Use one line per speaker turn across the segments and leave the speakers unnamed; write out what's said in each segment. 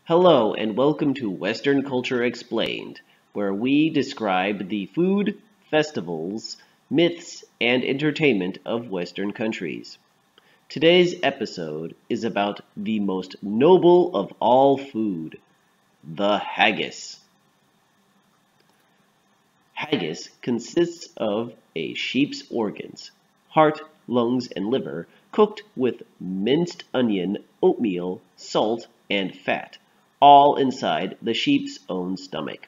Hello and welcome to Western Culture Explained, where we describe the food, festivals, myths, and entertainment of Western countries. Today's episode is about the most noble of all food, the haggis. Haggis consists of a sheep's organs, heart, lungs, and liver, cooked with minced onion, oatmeal, salt, and fat, all inside the sheep's own stomach.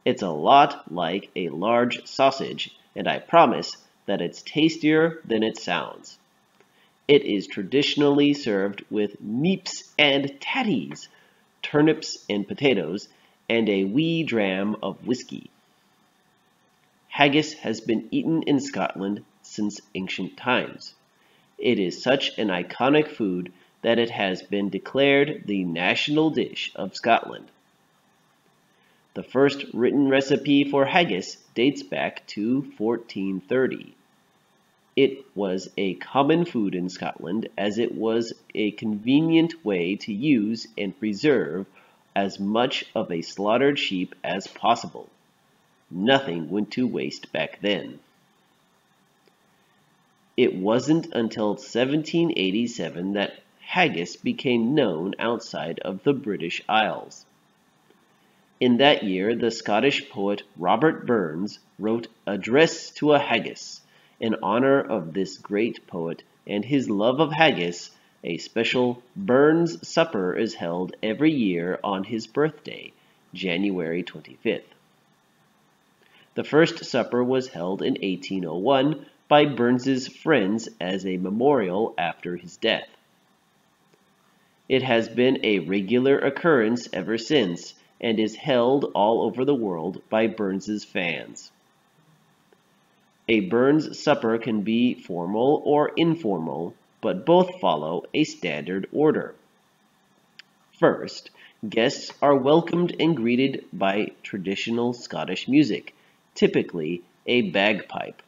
It's a lot like a large sausage, and I promise that it's tastier than it sounds. It is traditionally served with neeps and tatties, turnips and potatoes, and a wee dram of whiskey. Haggis has been eaten in Scotland since ancient times. It is such an iconic food that it has been declared the national dish of Scotland. The first written recipe for haggis dates back to 1430. It was a common food in Scotland as it was a convenient way to use and preserve as much of a slaughtered sheep as possible. Nothing went to waste back then. It wasn't until 1787 that haggis became known outside of the British Isles. In that year, the Scottish poet Robert Burns wrote Address to a Haggis. In honor of this great poet and his love of haggis, a special Burns supper is held every year on his birthday, January 25th. The first supper was held in 1801 by Burns's friends as a memorial after his death. It has been a regular occurrence ever since and is held all over the world by Burns's fans. A Burns supper can be formal or informal, but both follow a standard order. First, guests are welcomed and greeted by traditional Scottish music, typically a bagpipe.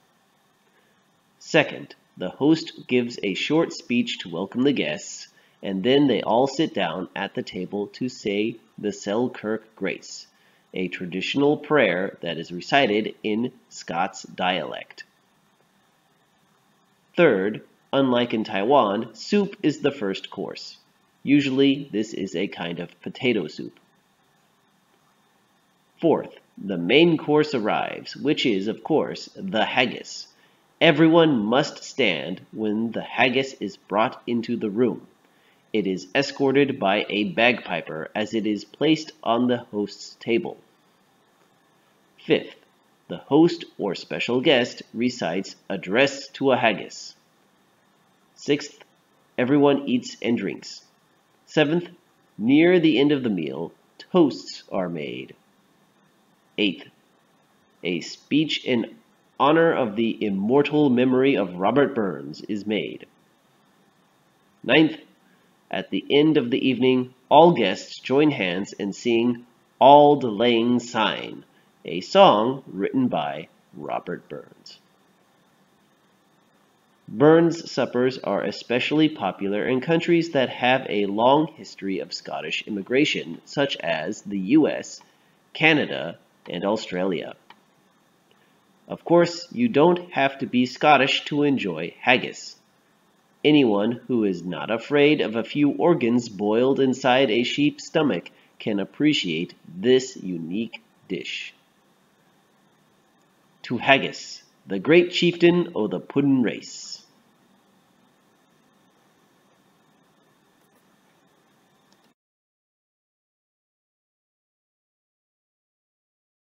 Second, the host gives a short speech to welcome the guests, and then they all sit down at the table to say the Selkirk Grace, a traditional prayer that is recited in Scots dialect. Third, unlike in Taiwan, soup is the first course. Usually, this is a kind of potato soup. Fourth, the main course arrives, which is, of course, the haggis. Everyone must stand when the haggis is brought into the room. It is escorted by a bagpiper as it is placed on the host's table. Fifth, the host or special guest recites Address to a Haggis. Sixth, everyone eats and drinks. Seventh, near the end of the meal, toasts are made. Eighth, a speech in honor of the immortal memory of Robert Burns is made. Ninth, at the end of the evening, all guests join hands and sing Auld Lang Syne, a song written by Robert Burns. Burns suppers are especially popular in countries that have a long history of Scottish immigration, such as the US, Canada, and Australia. Of course, you don't have to be Scottish to enjoy haggis. Anyone who is not afraid of a few organs boiled inside a sheep's stomach can appreciate this unique dish. To haggis, the great chieftain o' the puddin' race.